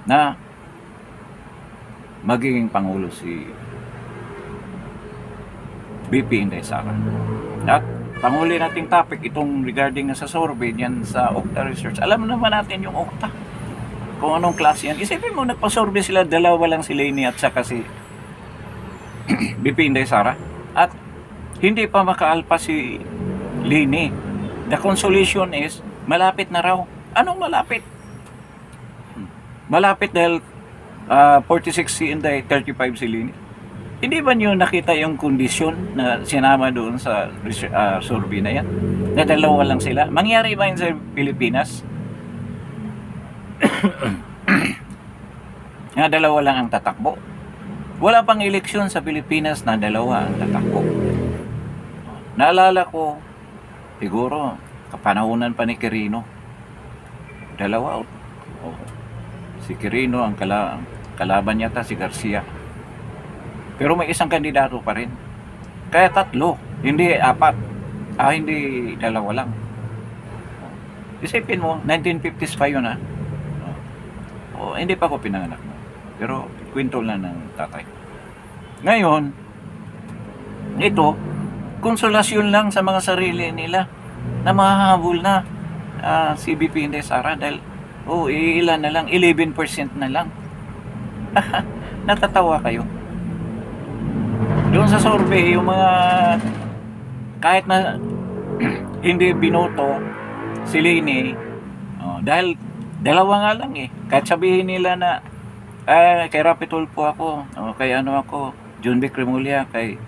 na magiging pangulo si BP Inday Sara. At panghuli nating topic itong regarding sa survey yan sa Okta Research. Alam naman natin yung Okta kung anong klase yan. Isipin mo, nagpa-survey sila, dalawa lang si Lainey at saka si BP Inday Sara. At hindi pa makaalpa si Lini. The consolation is, malapit na raw. Anong malapit? Malapit dahil 46 si Inday, 35 si Lini. Hindi ba niyo nakita yung kondisyon na sinama doon sa survey na yan? Na dalawa lang sila. Mangyari ba yun sa Pilipinas? Na dalawa lang ang tatakbo. Wala pang eleksyon sa Pilipinas na dalawa ang tatakbo. Naalala ko, siguro, kapanahunan pa ni Quirino. Dalawa. Oh. Si Quirino, ang kalaban yata si Garcia. Pero may isang kandidato pa rin. Kaya tatlo, hindi apat. Hindi dalawa lang. Isipin mo, 1950s pa yun hindi pa ako pinanganak. Pero kwento lang ng tatay. Ngayon, ito, konsolasyon lang sa mga sarili nila na mahahabol na si BP Inday Sara dahil ilan na lang, 11% na lang. Natatawa kayo. Doon sa survey, yung mga kahit na hindi binoto si Lini, dahil dalawa nga lang kahit sabihin nila na kay Rapi Tulfo ako, kay ako, John Vic Remulla, kay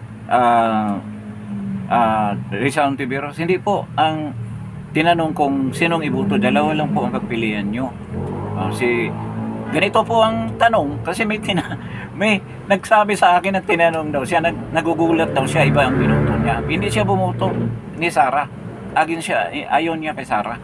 Risa Ontiveros, hindi po. Ang tinanong kung sinong iboto, dalawa lang po ang pagpilian nyo. Ganito po ang tanong, kasi may nagsabi sa akin na tinanong daw siya, nagugulat daw siya, iba ang binoto niya. Hindi siya bumoto ni Sara. Ayaw niya kay Sara.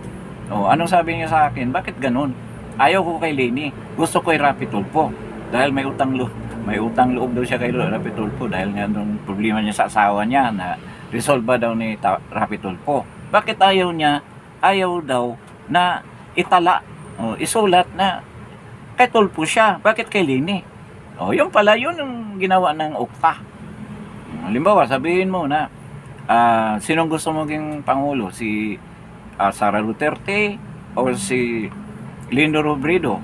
Anong sabi niya sa akin? Bakit ganun? Ayaw ko kay Lini. Gusto ko kay Rapi Tulfo. Dahil may utang loob daw siya kay Rapi Tulfo dahil nga nung problema niya sa asawa niya na resolve daw ni Rapi Tulfo. Bakit ayaw niya? Ayaw daw na itala, isulat na kay Tulfo siya. Bakit kay Lini? Yun pala, yun ang ginawa ng UKTA. Halimbawa, sabihin mo na sinong gusto maging Pangulo? Si Sara Duterte o si Lindo Robredo?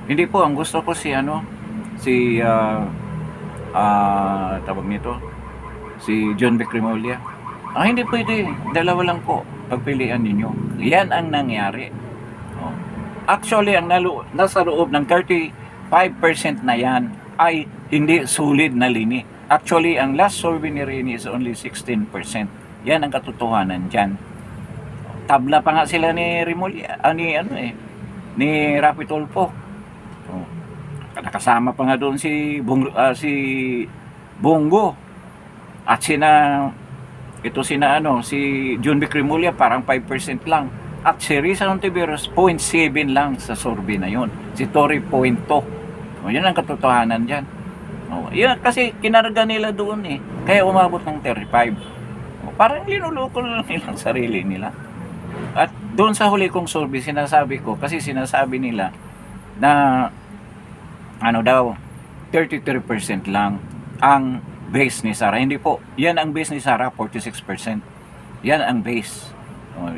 Hindi po, ang gusto ko tawag nito, si John Vic Remulla. Hindi pwede, dalawa lang po pagpilian ninyo. Yan ang nangyari. Actually, ang nasa loob ng 35% na yan ay hindi solid na Lini. Actually, ang last survey ni Lini is only 16%. Yan ang katotohanan dyan. Tabla pa nga sila ni Remulla, ni Rapi Tulfo. Nakasama pa nga doon si Bongo at si John Vic Remulla, parang 5% lang. At si Risa Ontiveros, 0.7 lang sa survey na yun. Si Tory, 0.2. Yun ang katotohanan dyan. Yun, kasi kinarga nila doon kaya umabot ng 35. Parang linuloko lang nilang sarili nila. At doon sa huli kong survey, sinasabi nila na 33% lang ang base ni Sara. Hindi po, yan ang base ni Sara, 46%. Yan ang base.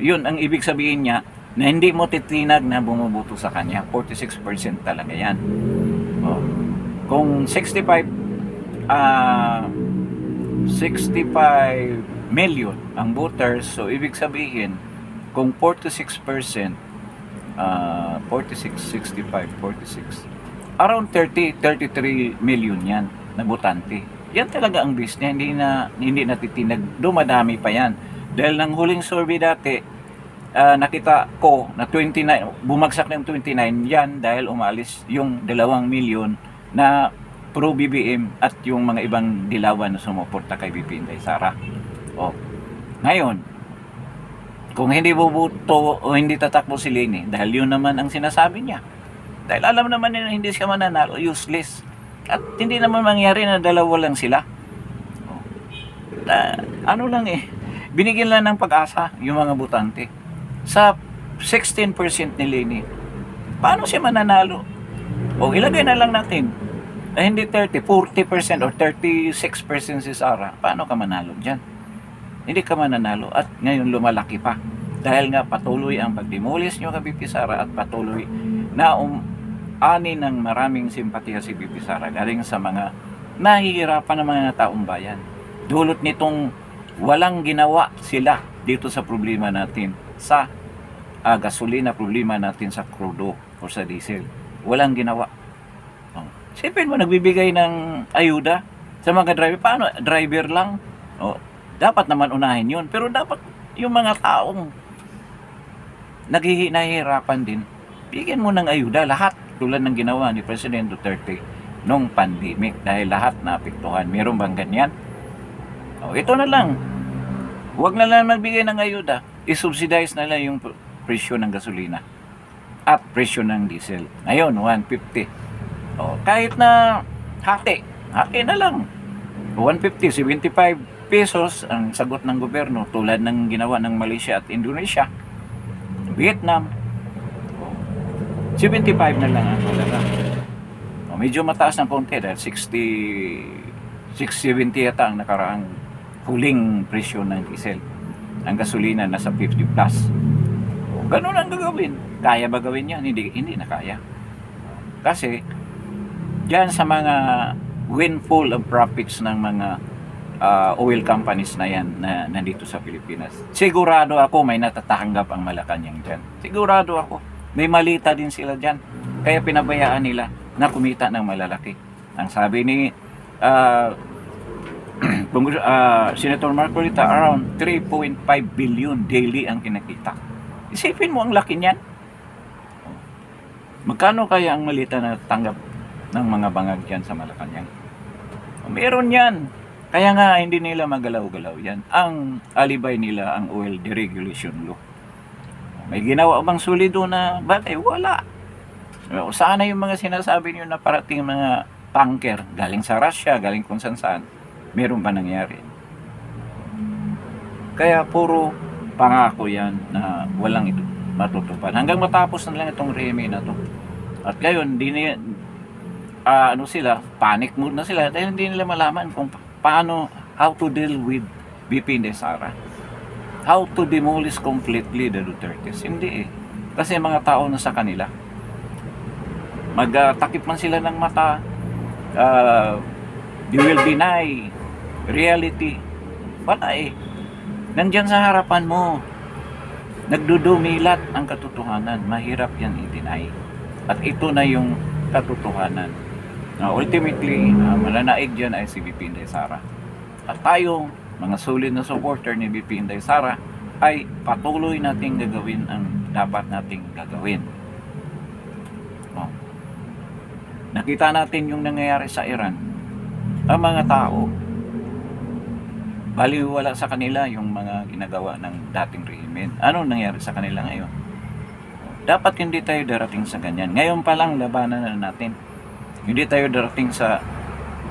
Yun ang ibig sabihin niya na hindi mo titinag na bumubuto sa kanya. 46% talaga yan. Kung 65 million ang voters, so ibig sabihin kung 46%, 46, 65, 46, around 33 million yan na botante. Yan talaga ang base niya, hindi natitinag. Dumadami pa yan. Dahil ng huling survey dati, nakita ko na 29, bumagsak ng 29 yan dahil umalis yung 2 milyon na pro BBM at yung mga ibang dilawan na sumuporta kay BP Inday Sara. Ngayon, kung hindi bubuto o hindi tatakbo si Lini, dahil yun naman ang sinasabi niya. Dahil alam naman nila hindi siya mananalo, useless. At hindi naman mangyari na dalawa lang sila. Binigyan lang ng pag-asa yung mga botante. Sa 16% ni Lini, paano siya mananalo? Ilagay na lang natin, hindi 40% or 36% si Sara, paano ka manalo dyan? Hindi ka mananalo at ngayon lumalaki pa. Dahil nga patuloy ang pagdemolis nyo kay BP Sara at patuloy na ani ng maraming simpatiya si BP Sara galing sa mga nahihirapan ng mga taong bayan. Dulot nitong Walang ginawa sila dito sa problema natin sa gasolina, problema natin sa crudo o sa diesel. Walang ginawa. Siyempre mo, nagbibigay ng ayuda sa mga driver. Paano? Driver lang. Dapat naman unahin yun. Pero dapat yung mga taong nahihirapan din, bigyan mo ng ayuda lahat. Tulad ng ginawa ni President Duterte nung pandemic. Dahil lahat naapektuhan. Meron bang ganyan? Ito na lang. Huwag na lang magbigay ng ayuda. I-subsidize na lang yung presyo ng gasolina at presyo ng diesel. Ngayon, 150. Kahit na hati na lang. 150, 75 pesos ang sagot ng gobyerno tulad ng ginawa ng Malaysia at Indonesia, Vietnam. 75 na lang ang talaga. Medyo mataas ng konti dahil 670 yata ang nakaraang huling presyo ng diesel. Ang gasolina nasa 50 plus. Ganun ang gagawin. Kaya ba gawin yan? Hindi na kaya. Kasi diyan sa mga windfall of profits ng mga oil companies na yan na nandito sa Pilipinas, sigurado ako may natatanggap ang Malacanang dyan. Sigurado ako. May malita din sila dyan. Kaya pinabayaan nila na kumita ng malalaki. Ang sabi ni Senator Marcolita, around 3.5 billion daily ang kinakita. Isipin mo ang laki niyan. Magkano kaya ang malita na tanggap ng mga bangag dyan sa Malacanang? Meron yan. Kaya nga hindi nila magalaw-galaw yan. Ang alibay nila ang oil deregulation law. May ginawa bang solido na bagay? Wala. Sana yung mga sinasabi niyo na parating mga tanker galing sa Russia, galing kung saan, meron ba nangyari? Kaya puro pangako yan na walang ito matutupad. Hanggang matapos na lang itong rehime na to. At ngayon, sila, panic mood na sila dahil hindi nila malaman kung how to deal with BP Inday Sara. How to demolish completely the Dutertes. Hindi eh. Kasi mga tao na sa kanila. Magtakip man sila ng mata, they will deny reality. Wala eh. Nandyan sa harapan mo. Nagdudumilat ang katotohanan. Mahirap yan i-deny. At ito na yung katotohanan. Ultimately, mananaig dyan ay si BP Inday Sara. At tayong mga solid na supporter ni BP Inday Sara ay patuloy nating gagawin ang dapat nating gagawin. Nakita natin yung nangyayari sa Iran. Ang mga tao, baliwala sa kanila yung mga ginagawa ng dating rehimen. Ano nangyari sa kanila ngayon? Dapat hindi tayo darating sa ganyan. Ngayon pa lang labanan na natin. Hindi tayo darating sa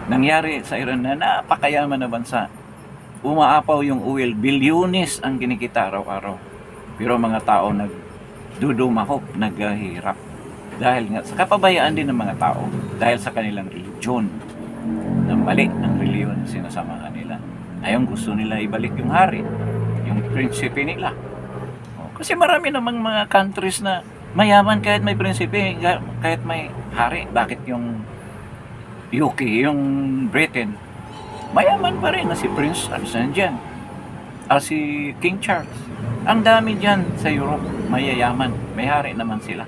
nangyari sa Iran na napakayaman na bansa. Umaapaw yung oil, bilyones ang kinikita araw-araw. Pero mga tao nagdudumahok, naghihirap. Dahil nga sa kapabayaan din ng mga tao, dahil sa kanilang religion, ng mali ng religion na sinasamahan nila. Ngayon gusto nila ibalik yung hari, yung prinsipe nila. Kasi marami namang mga countries na mayaman kahit may prinsipe, kahit may hari. Bakit yung UK, yung Britain, mayaman pa rin na si Prince Alexander, si King Charles. Ang dami dyan sa Europe, mayayaman, may hari naman sila.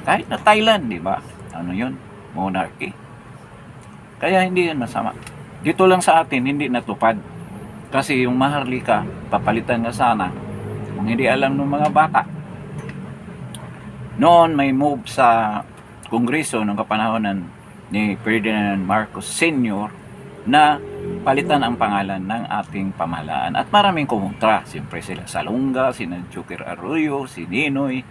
Kahit na Thailand, di ba? Ano yun? Monarchy. Kaya hindi yan masama. Dito lang sa atin, hindi natupad. Kasi yung maharlika, papalitan na sana. Kung hindi alam ng mga bata. Noon may move sa Kongreso ng kapanahonan ni Ferdinand Marcos Sr. na palitan ang pangalan ng ating pamahalaan. At maraming kumontra. Siyempre sila Salonga, si Joker Arroyo, si Ninoy.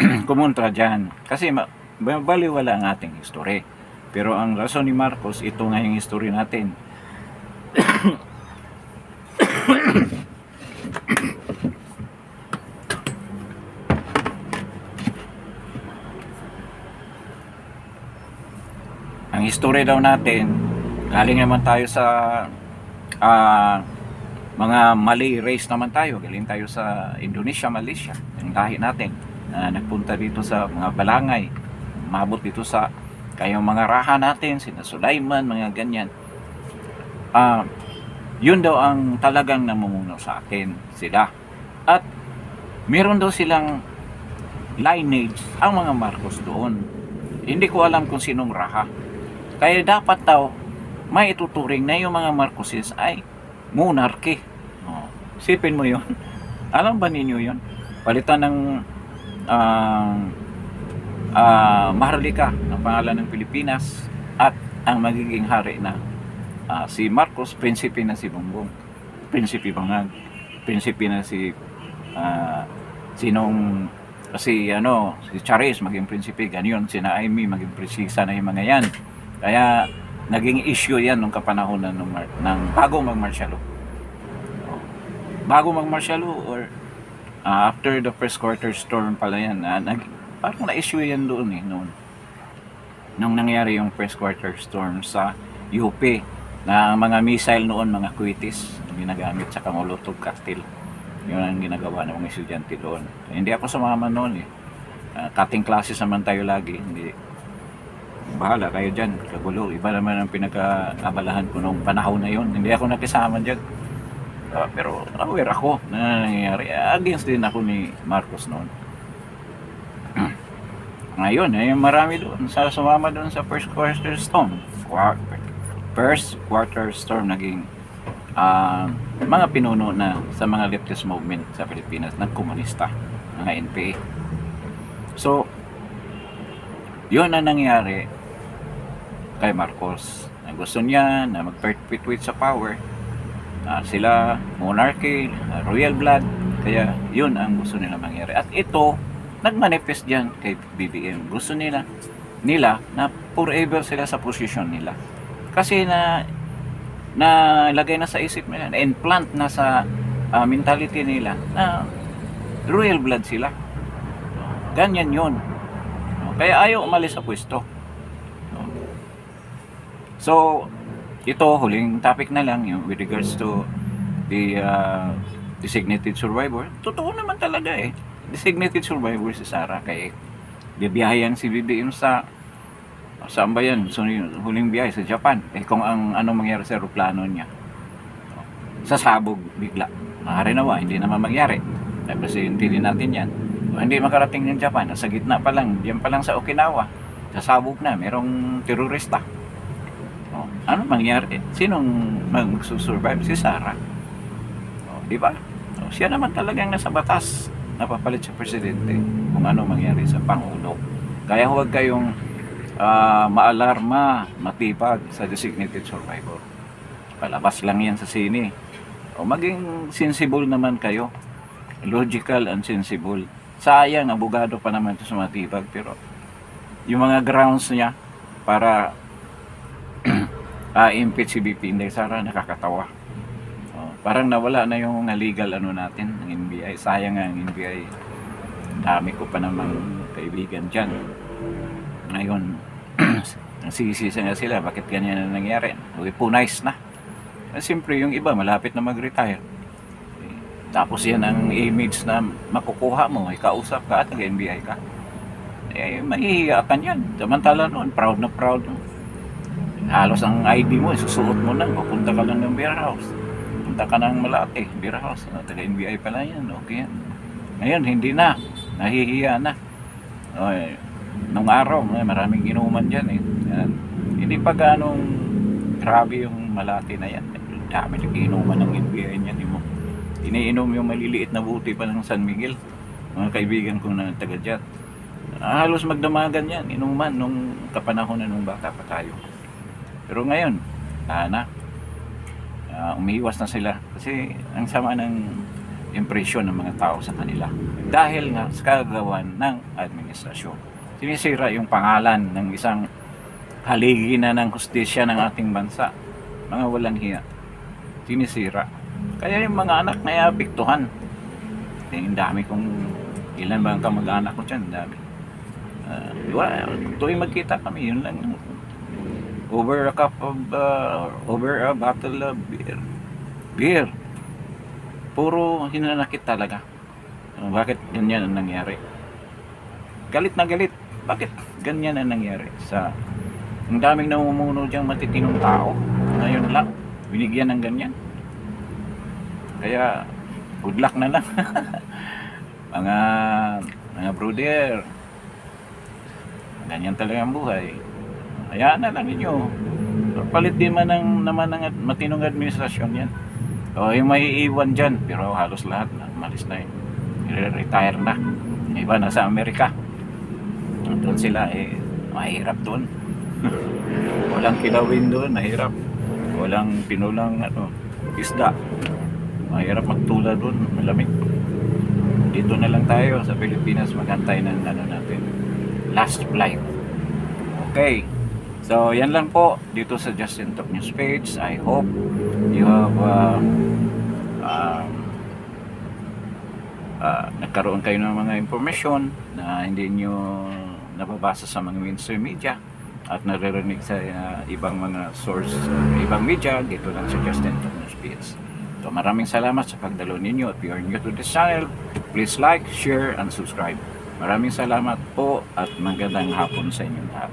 Kumontra dyan. Kasi baliwala ang ating history. Pero ang rason ni Marcos, ito nga yung history natin. Ang history daw natin, galing naman tayo sa mga Malay race naman tayo. Galing tayo sa Indonesia, Malaysia. Yung lahi natin na nagpunta dito sa mga balangay. Mabot dito sa kayong mga raha natin, sina Sulaiman, mga ganyan. Yun daw ang talagang namumuno sa atin, sila. At meron daw silang lineage ang mga Marcos doon. Hindi ko alam kung sinong raha. Kaya dapat daw may ituturing na yung mga Marcoses ay monarchy. Oh, sipin mo yun. Alam ba ninyo yun? Palitan ng Maharlika ang pangalan ng Pilipinas at ang magiging hari na si Marcos, prinsipe na si Bongbong, prinsipe Bangag, prinsipe na si si Charis maging prinsipe, ganyan, sina Amy maging prinsesa na yung mga yan. Kaya naging issue yan nung kapanahonan ng bago mag-martial law. Bago mag-martial law or after the first quarter storm pala yan, parang na-issue yan doon noon. Nung nangyari yung first quarter storm sa UP, na mga missile noon, mga kwitis ginagamit sa Molotov cocktail. Yun ang ginagawa ng mga estudyante doon. Hindi ako sumama noon cutting classes naman tayo lagi. Hindi, bahala kayo dyan, kagulo. Iba naman ang pinag-aabalahan ko noong panahon na yun. Hindi ako nakisama dyan. Pero aware ako na nangyayari. Against din ako ni Marcos noon. Ngayon, marami doon sumama doon sa first quarter storm. First quarter storm naging mga pinuno na sa mga leftist movement sa Pilipinas ng komunista, mga NPA. So, yun ang nangyari kay Marcos. Gusto niya na mag-perpetuate sa power. Sila, monarchy, royal blood. Kaya yun ang gusto nila mangyari. At ito, nag-manifest dyan kay BBM. Gusto nila na forever sila sa posisyon nila. Kasi na lagay na sa isip nila, implant na sa mentality nila na royal blood sila. Ganyan yun. Kaya ayaw umalis sa pwesto. So, ito, huling topic na lang yung with regards to the designated survivor. Totoo naman talaga designated survivor si Sara, kaya bibiyahan si BBM saan ba yan? So, huling biyahe sa Japan. Kung anong mangyari sa aeroplano niya, sasabog bigla. Maaari naman, hindi naman mangyari. Kasi hindi natin yan. Kung hindi makarating ng Japan, sa gitna pa lang, diyan pa lang sa Okinawa, sasabog na, merong terorista. Ano mangyari? Sinong magsusurvive? Si Sara. Di ba? Siya naman talagang nasa batas, napapalit sa presidente kung ano mangyari sa Pangulo. Kaya huwag kayong maalarma, matipag sa designated survivor. Palabas lang yan sa sine. Maging sensible naman kayo. Logical and sensible. Sayang, abogado pa naman ito sa matipag. Pero yung mga grounds niya para impeach si BP Inday Sara, nakakatawa. Parang nawala na yung legal natin ng NBI. Sayang nga ang NBI. Dami ko pa namang kaibigan dyan. Ngayon, nagsisisa nga sila, bakit ganyan na nangyari? Nice na. Siyempre, yung iba malapit na mag-retire. Tapos yan ang image na makukuha mo, kausap ka at nag-NBI ka. Mahihiya ka yan. Samantala noon, proud na proud. Halos ang ID mo, susuot mo na, pupunta ka lang ng beer house. Punta ka ng Malate, beer house. Taga-NBI pala yan, okay yan. Ngayon, hindi na. Nahihiya na. Nung araw, maraming inuman dyan Hindi pa ganong grabe yung Malate na yan. Dami nag-inuman ng NBI niyan. Iniinom yung maliliit na buti pa ng San Miguel. Mga kaibigan ko na taga dyan. Halos magdamagan yan, inuman nung kapanahon na nung bata pa tayo. Pero ngayon, umiiwas na sila. Kasi ang sama ng impresyon ng mga tao sa kanila. Dahil nga sa kagagawan ng administrasyon. Sinisira yung pangalan ng isang haligi na ng hustisya ng ating bansa. Mga walang hiya. Sinisira. Kaya yung mga anak na apektuhan. Ang dami kong, ilan ba ang kamag-anak ko dyan? Dami. Tuwing magkita kami, yun lang. Over a bottle of beer. Puro hinanakit talaga. Bakit ganyan ang nangyari? Galit na galit. Bakit ganyan ang nangyari? Ang daming namumuno diyang matitinong tao. Ngayon lang, binigyan ng ganyan. Kaya, good luck na lang. mga, mga brother, ganyan talaga ang buhay. Hayaan na lang ninyo. Palit din man naman ng matinong administrasyon yan. O yung may iwan dyan, pero halos lahat malis na yun. Retire na. Iba nasa Amerika. Doon sila mahirap doon. Walang kilawin doon, mahirap. Walang pinulang isda. Mahirap magtula doon, malamig. Dito na lang tayo sa Pilipinas magantay ng natin. Last flight. Okay. So, yan lang po dito sa Justin Talk News page. I hope you have nagkaroon kayo ng mga information na hindi nyo nababasa sa mga mainstream media at naririnig sa ibang mga source, ibang media dito lang sa Justin Talk News page. So, maraming salamat sa pagdalo ninyo. If you are new to this channel, please like, share, and subscribe. Maraming salamat po at magandang hapon sa inyong lahat.